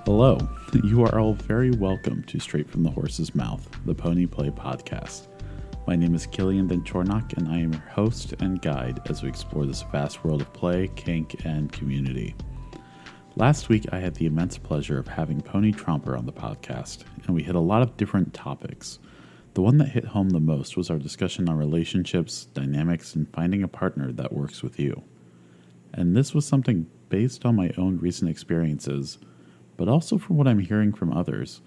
Hello, you are all very welcome to Straight from the Horse's Mouth, the Pony Play podcast. My name is Kylian and I am your host and guide as we explore this vast world of play, kink, and community. Last week I had the immense pleasure of having Pony Tromper on the podcast, and we hit a lot of different topics. The one that hit home the most was our discussion on relationships, dynamics, and finding a partner that works with you. And this was something based on my own recent experiences, but also from what I'm hearing from others,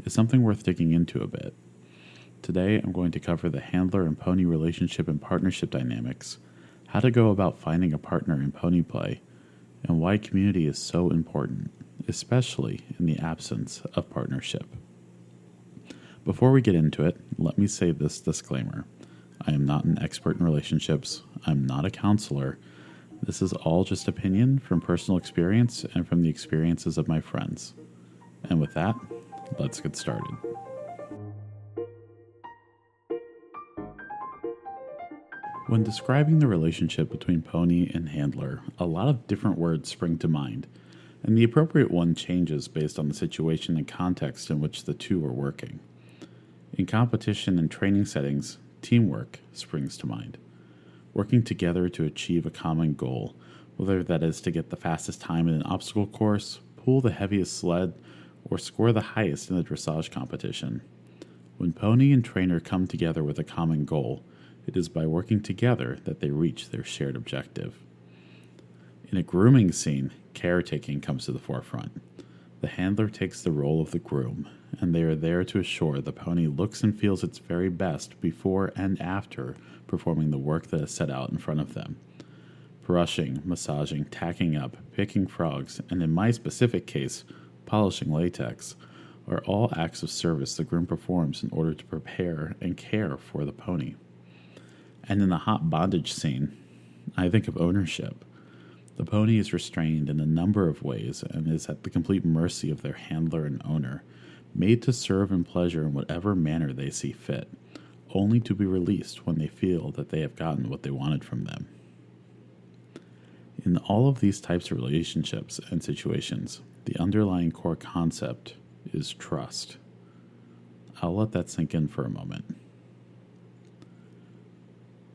is something worth digging into a bit. Today, I'm going to cover the handler and pony relationship and partnership dynamics, how to go about finding a partner in pony play, and why community is so important, especially in the absence of partnership. Before we get into it, let me say this disclaimer. I am not an expert in relationships. I'm not a counselor. This is all just opinion from personal experience and from the experiences of my friends. And with that, let's get started. When describing the relationship between pony and handler, a lot of different words spring to mind, and the appropriate one changes based on the situation and context in which the two are working. In competition and training settings, teamwork springs to mind. Working together to achieve a common goal, whether that is to get the fastest time in an obstacle course, pull the heaviest sled, or score the highest in a dressage competition. When pony and trainer come together with a common goal, it is by working together that they reach their shared objective. In a grooming scene, caretaking comes to the forefront. The handler takes the role of the groom, and they are there to assure the pony looks and feels its very best before and after performing the work that is set out in front of them. Brushing, massaging, tacking up, picking frogs, and in my specific case, polishing latex, are all acts of service the groom performs in order to prepare and care for the pony. And in the hot bondage scene, I think of ownership. The pony is restrained in a number of ways and is at the complete mercy of their handler and owner, made to serve and pleasure in whatever manner they see fit, only to be released when they feel that they have gotten what they wanted from them. In all of these types of relationships and situations, the underlying core concept is trust. I'll let that sink in for a moment.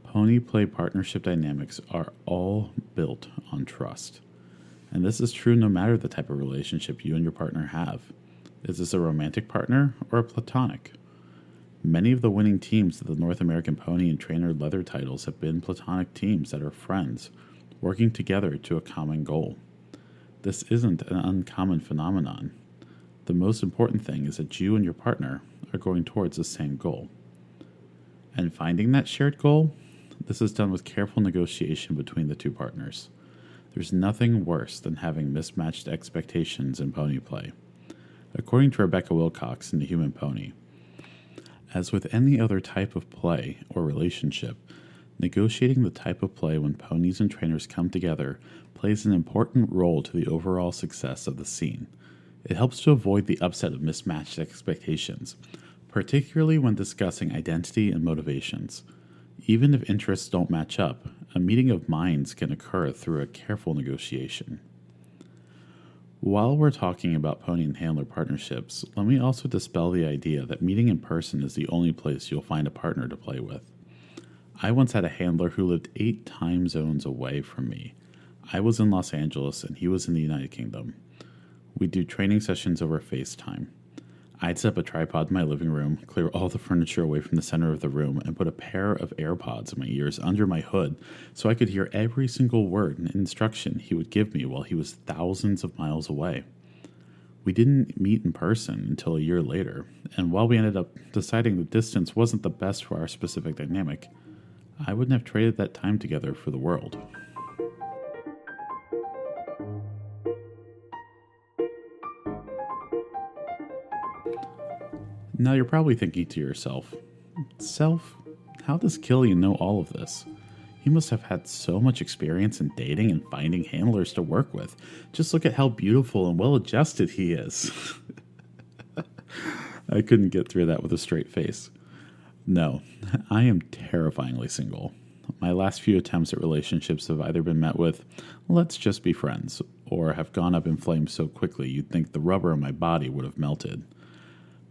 Pony play partnership dynamics are all built on trust. And this is true no matter the type of relationship you and your partner have. Is this a romantic partner or a platonic? Many of the winning teams of the North American Pony and Trainer leather titles have been platonic teams that are friends, working together to a common goal. This isn't an uncommon phenomenon. The most important thing is that you and your partner are going towards the same goal. And finding that shared goal, this is done with careful negotiation between the two partners. There's nothing worse than having mismatched expectations in pony play. According to Rebecca Wilcox in The Human Pony, as with any other type of play or relationship, negotiating the type of play when ponies and trainers come together plays an important role to the overall success of the scene. It helps to avoid the upset of mismatched expectations, particularly when discussing identity and motivations. Even if interests don't match up, a meeting of minds can occur through a careful negotiation. While we're talking about pony and handler partnerships, let me also dispel the idea that meeting in person is the only place you'll find a partner to play with. I once had a handler who lived 8 time zones away from me. I was in Los Angeles and he was in the United Kingdom. We'd do training sessions over FaceTime. I'd set up a tripod in my living room, clear all the furniture away from the center of the room, and put a pair of AirPods in my ears under my hood so I could hear every single word and instruction he would give me while he was thousands of miles away. We didn't meet in person until a year later, and while we ended up deciding the distance wasn't the best for our specific dynamic, I wouldn't have traded that time together for the world. Now you're probably thinking to yourself, how does Kylian know all of this? He must have had so much experience in dating and finding handlers to work with. Just look at how beautiful and well-adjusted he is. I couldn't get through that with a straight face. No, I am terrifyingly single. my last few attempts at relationships have either been met with, let's just be friends, or have gone up in flames so quickly you'd think the rubber in my body would have melted.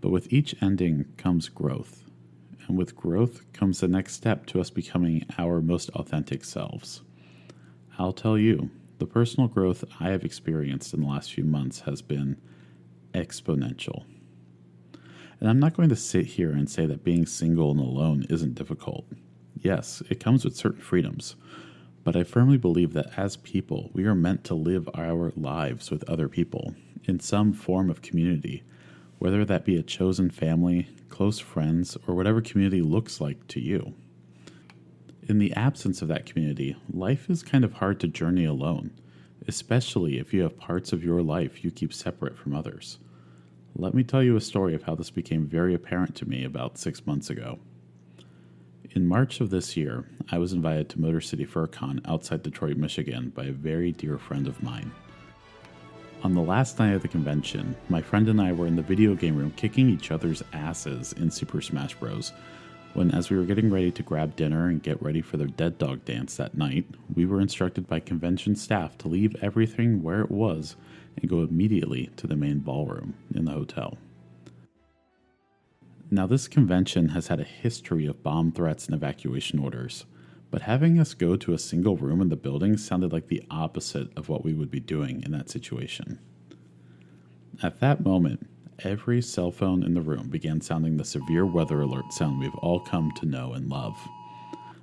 But with each ending comes growth, and with growth comes the next step to us becoming our most authentic selves. I'll tell you, the personal growth I have experienced in the last few months has been exponential. And I'm not going to sit here and say that being single and alone isn't difficult. Yes, it comes with certain freedoms, but I firmly believe that as people, we are meant to live our lives with other people in some form of community, whether that be a chosen family, close friends, or whatever community looks like to you. In the absence of that community, life is kind of hard to journey alone, especially if you have parts of your life you keep separate from others. Let me tell you a story of how this became very apparent to me about 6 months ago. In March of this year, I was invited to Motor City FurCon outside Detroit, Michigan by a very dear friend of mine. On the last night of the convention, my friend and I were in the video game room kicking each other's asses in Super Smash Bros. When, as we were getting ready to grab dinner and get ready for the Dead Dog Dance that night, we were instructed by convention staff to leave everything where it was and go immediately to the main ballroom in the hotel. Now, this convention has had a history of bomb threats and evacuation orders, but having us go to a single room in the building sounded like the opposite of what we would be doing in that situation. At that moment, every cell phone in the room began sounding the severe weather alert sound we've all come to know and love.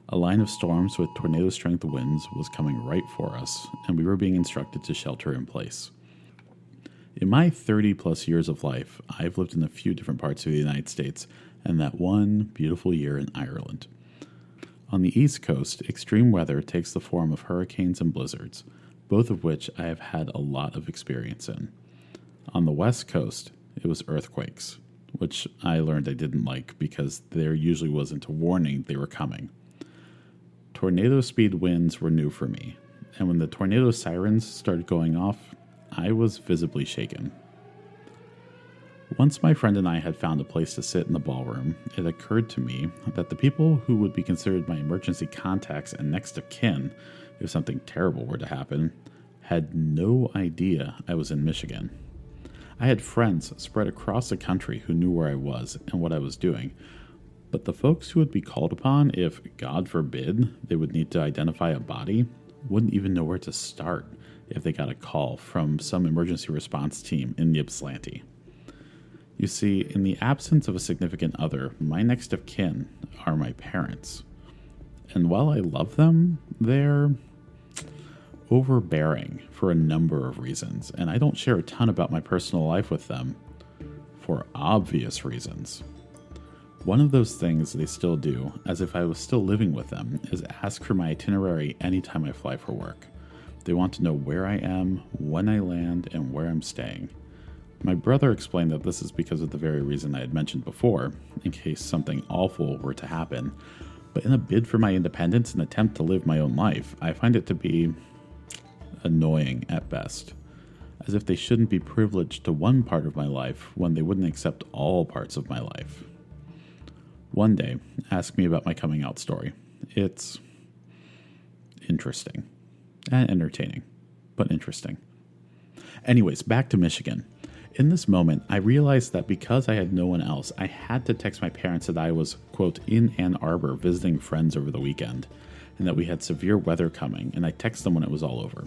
A line of storms with tornado-strength winds was coming right for us, and we were being instructed to shelter in place. In my 30-plus years of life, I've lived in a few different parts of the United States, and that one beautiful year in Ireland. On the East Coast, extreme weather takes the form of hurricanes and blizzards, both of which I have had a lot of experience in. On the West Coast, it was earthquakes, which I learned I didn't like because there usually wasn't a warning they were coming. Tornado speed winds were new for me, and when the tornado sirens started going off, I was visibly shaken. Once my friend and I had found a place to sit in the ballroom, it occurred to me that the people who would be considered my emergency contacts and next of kin, if something terrible were to happen, had no idea I was in Michigan. I had friends spread across the country who knew where I was and what I was doing, but the folks who would be called upon if, God forbid, they would need to identify a body wouldn't even know where to start if they got a call from some emergency response team in Ypsilanti. You see, in the absence of a significant other, my next of kin are my parents. And while I love them, they're overbearing for a number of reasons, and I don't share a ton about my personal life with them for obvious reasons. One of those things they still do, as if I was still living with them, is ask for my itinerary anytime I fly for work. They want to know where I am, when I land, and where I'm staying. My brother explained that this is because of the very reason I had mentioned before, in case something awful were to happen. But in a bid for my independence and attempt to live my own life, I find it to be annoying at best. As if they shouldn't be privileged to one part of my life when they wouldn't accept all parts of my life. One day, ask me about my coming out story. It's interesting. And entertaining, but interesting. Anyways, back to Michigan. In this moment, I realized that because I had no one else, I had to text my parents that I was, quote, in Ann Arbor visiting friends over the weekend, and that we had severe weather coming, and I texted them when it was all over.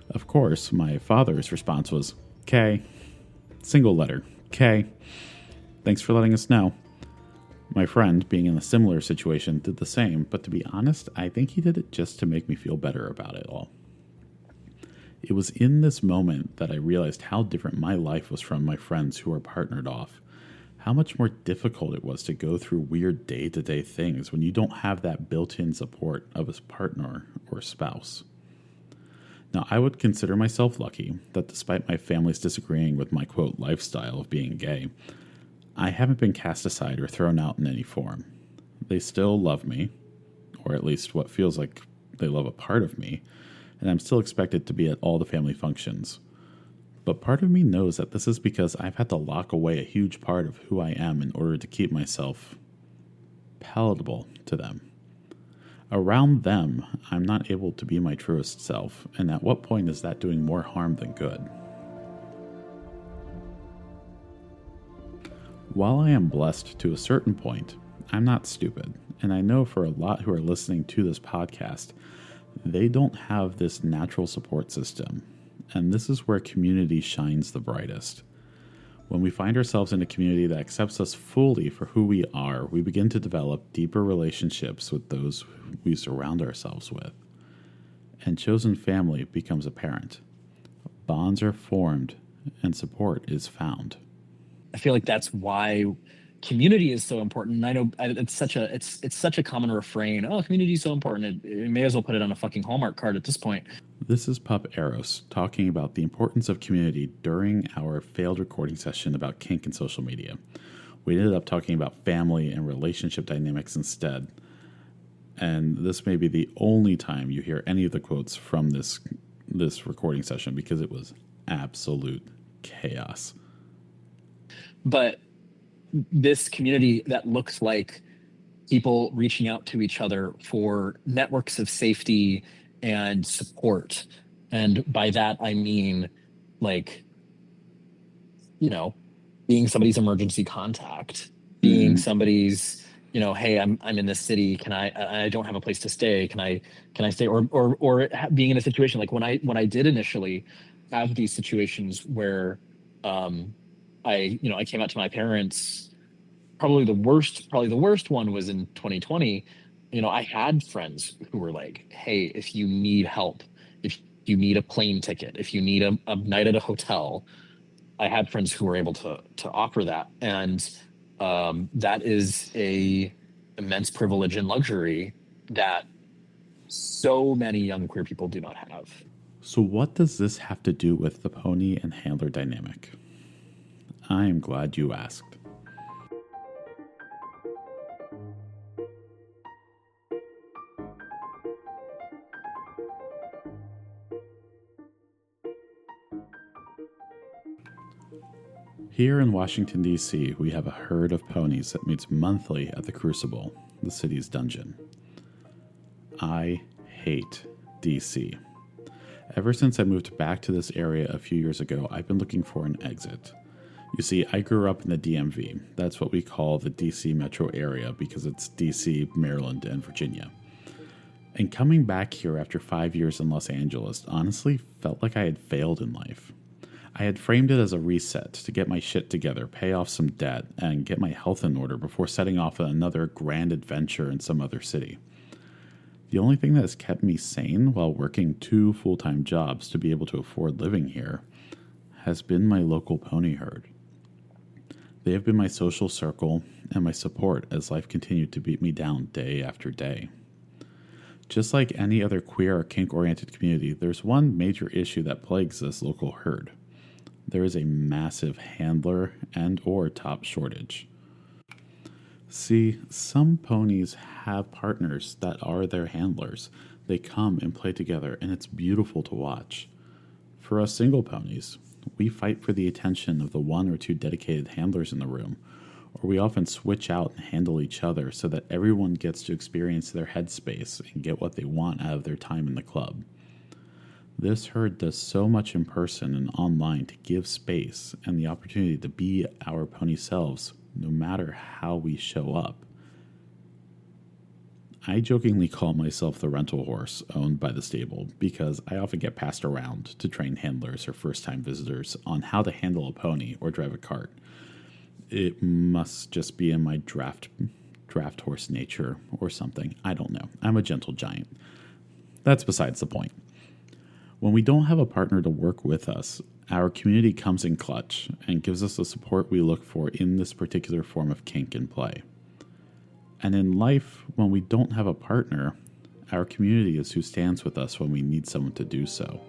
Of course, my father's response was, "K." Single letter, "K. Thanks for letting us know." My friend, being in a similar situation, did the same, but to be honest, I think he did it just to make me feel better about it all. It was in this moment that I realized how different my life was from my friends who were partnered off. How much more difficult it was to go through weird day-to-day things when you don't have that built-in support of a partner or spouse. Now, I would consider myself lucky that despite my family's disagreeing with my, quote, lifestyle of being gay, I haven't been cast aside or thrown out in any form. They still love me, or at least what feels like they love a part of me, and I'm still expected to be at all the family functions. But part of me knows that this is because I've had to lock away a huge part of who I am in order to keep myself palatable to them. Around them, I'm not able to be my truest self, and at what point is that doing more harm than good? While I am blessed to a certain point, I'm not stupid, and I know for a lot who are listening to this podcast, they don't have this natural support system, and this is where community shines the brightest. When we find ourselves in a community that accepts us fully for who we are, we begin to develop deeper relationships with those we surround ourselves with. And chosen family becomes apparent. Bonds are formed and support is found. I feel like that's why community is so important. And I know it's such a common refrain. Oh, community is so important. It may as well put it on a fucking Hallmark card at this point. This is Pup Eros talking about the importance of community during our failed recording session about kink and social media. We ended up talking about family and relationship dynamics instead. And this may be the only time you hear any of the quotes from this recording session because it was absolute chaos. But this community that looks like people reaching out to each other for networks of safety and support. And by that, I mean, like, being somebody's emergency contact, being somebody's, hey, I'm in this city. I don't have a place to stay. Can I stay? Or being in a situation like when I did initially have these situations where, I came out to my parents. Probably the worst one was in 2020. I had friends who were like, hey, if you need help, if you need a plane ticket, if you need a night at a hotel, I had friends who were able to offer that. And that is a immense privilege and luxury that so many young queer people do not have. So what does this have to do with the pony and handler dynamic? I am glad you asked. Here in Washington, D.C., we have a herd of ponies that meets monthly at the Crucible, the city's dungeon. I hate D.C. Ever since I moved back to this area a few years ago, I've been looking for an exit. You see, I grew up in the DMV. That's what we call the D.C. metro area because it's D.C., Maryland, and Virginia. And coming back here after 5 years in Los Angeles honestly felt like I had failed in life. I had framed it as a reset to get my shit together, pay off some debt, and get my health in order before setting off on another grand adventure in some other city. The only thing that has kept me sane while working 2 full-time jobs to be able to afford living here has been my local pony herd. They have been my social circle and my support as life continued to beat me down day after day. Just like any other queer or kink-oriented community, there's one major issue that plagues this local herd. There is a massive handler and or top shortage. See, some ponies have partners that are their handlers. They come and play together, and it's beautiful to watch. For us single ponies, we fight for the attention of the 1 or 2 dedicated handlers in the room, or we often switch out and handle each other so that everyone gets to experience their headspace and get what they want out of their time in the club. This herd does so much in person and online to give space and the opportunity to be our pony selves no matter how we show up. I jokingly call myself the rental horse owned by the stable because I often get passed around to train handlers or first-time visitors on how to handle a pony or drive a cart. It must just be in my draft horse nature or something. I don't know. I'm a gentle giant. That's besides the point. When we don't have a partner to work with us, our community comes in clutch and gives us the support we look for in this particular form of kink and play. And in life, when we don't have a partner, our community is who stands with us when we need someone to do so.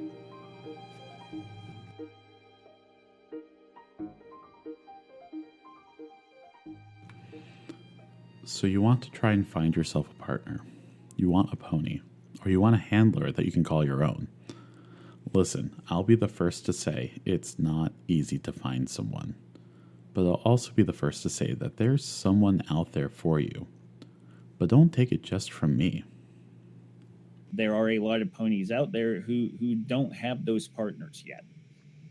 So you want to try and find yourself a partner. You want a pony, or you want a handler that you can call your own. Listen, I'll be the first to say it's not easy to find someone, but I'll also be the first to say that there's someone out there for you. But don't take it just from me. there are a lot of ponies out there who don't have those partners yet.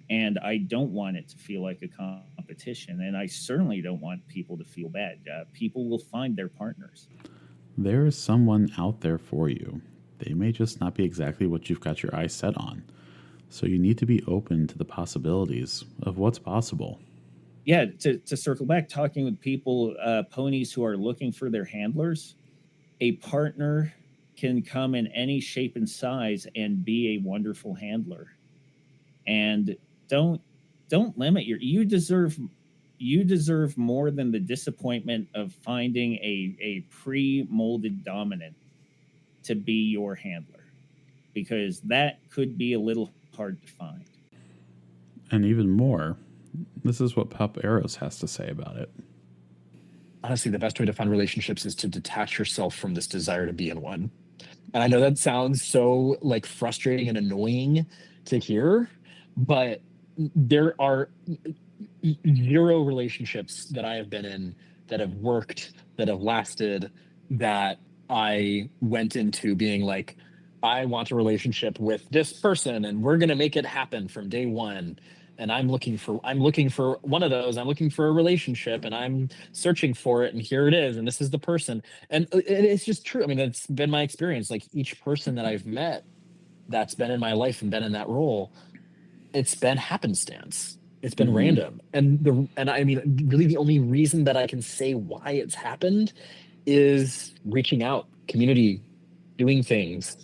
And I don't want it to feel like a competition. And I certainly don't want people to feel bad. People will find their partners. There is someone out there for you. They may just not be exactly what you've got your eyes set on. So you need to be open to the possibilities of what's possible. Yeah, to circle back, talking with people, ponies who are looking for their handlers, a partner can come in any shape and size and be a wonderful handler. And don't don't limit you deserve more than the disappointment of finding a pre-molded dominant to be your handler, because that could be a little hard to find. And even more, this is what Pup Eros has to say about it. Honestly, the best way to find relationships is to detach yourself from this desire to be in one. And I know that sounds so like frustrating and annoying to hear, but there are zero relationships that I have been in that have worked, that have lasted, that I went into being like, I want a relationship with this person and we're going to make it happen from day one. And I'm looking for one of those. I'm looking for a relationship and I'm searching for it. And here it is. And this is the person. And it's just true. I mean, it's been my experience. Like each person that I've met that's been in my life and been in that role, it's been happenstance. It's been random. And I mean, really the only reason that I can say why it's happened is reaching out, community, doing things.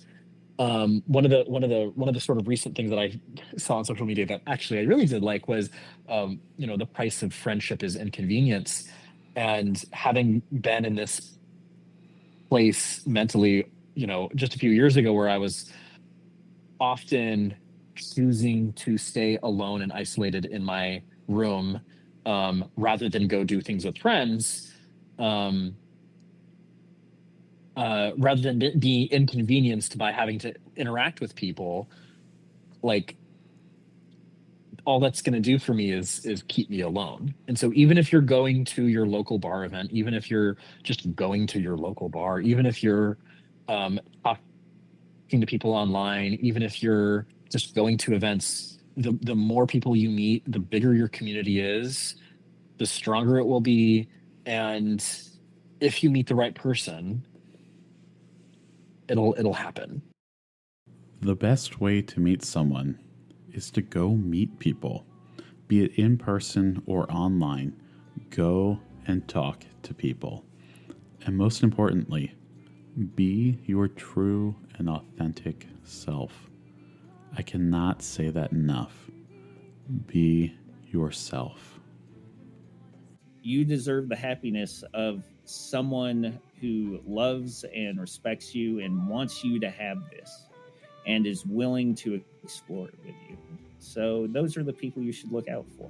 One of the sort of recent things that I saw on social media that actually I really did like was, the price of friendship is inconvenience. And having been in this place mentally, just a few years ago where I was often choosing to stay alone and isolated in my room, rather than go do things with friends, um, rather than be inconvenienced by having to interact with people, like all that's going to do for me is keep me alone. And so even if you're going to your local bar event, even if you're just going to your local bar, even if you're talking to people online, even if you're just going to events, the more people you meet, the bigger your community is, the stronger it will be. And if you meet the right person, it'll happen. The best way to meet someone is to go meet people, be it in person or online. Go and talk to people. And most importantly, be your true and authentic self. I cannot say that enough. Be yourself. You deserve the happiness of someone who loves and respects you and wants you to have this and is willing to explore it with you. So those are the people you should look out for,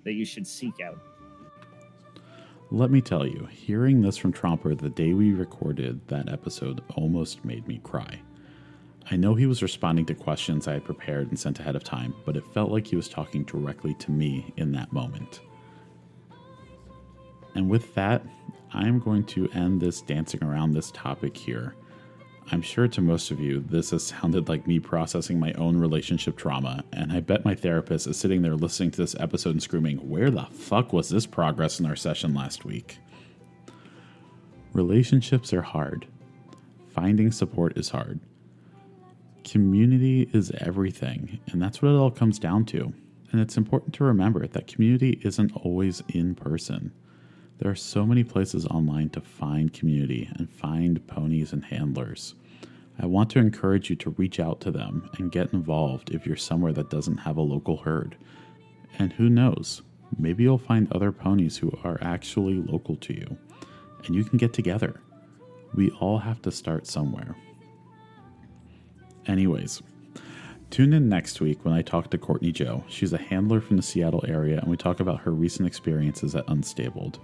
that you should seek out. Let me tell you, hearing this from Tromper the day we recorded that episode almost made me cry. I know he was responding to questions I had prepared and sent ahead of time, but it felt like he was talking directly to me in that moment. And with that, I'm going to end this dancing around this topic here. I'm sure to most of you, this has sounded like me processing my own relationship trauma, and I bet my therapist is sitting there listening to this episode and screaming, where the fuck was this progress in our session last week? Relationships are hard. Finding support is hard. Community is everything, and that's what it all comes down to. And it's important to remember that community isn't always in person. There are so many places online to find community and find ponies and handlers. I want to encourage you to reach out to them and get involved if you're somewhere that doesn't have a local herd. And who knows, maybe you'll find other ponies who are actually local to you, and you can get together. We all have to start somewhere. Anyways, tune in next week when I talk to Courtney Joe. She's a handler from the Seattle area, and we talk about her recent experiences at Unstabled.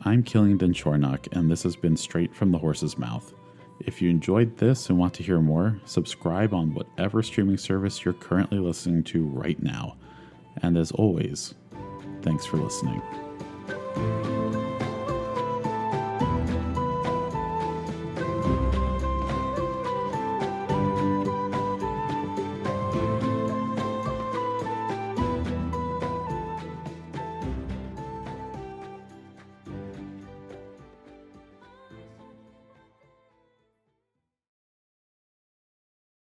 I'm Kylian Denshornock, and this has been Straight from the Horse's Mouth. If you enjoyed this and want to hear more, subscribe on whatever streaming service you're currently listening to right now. And as always, thanks for listening.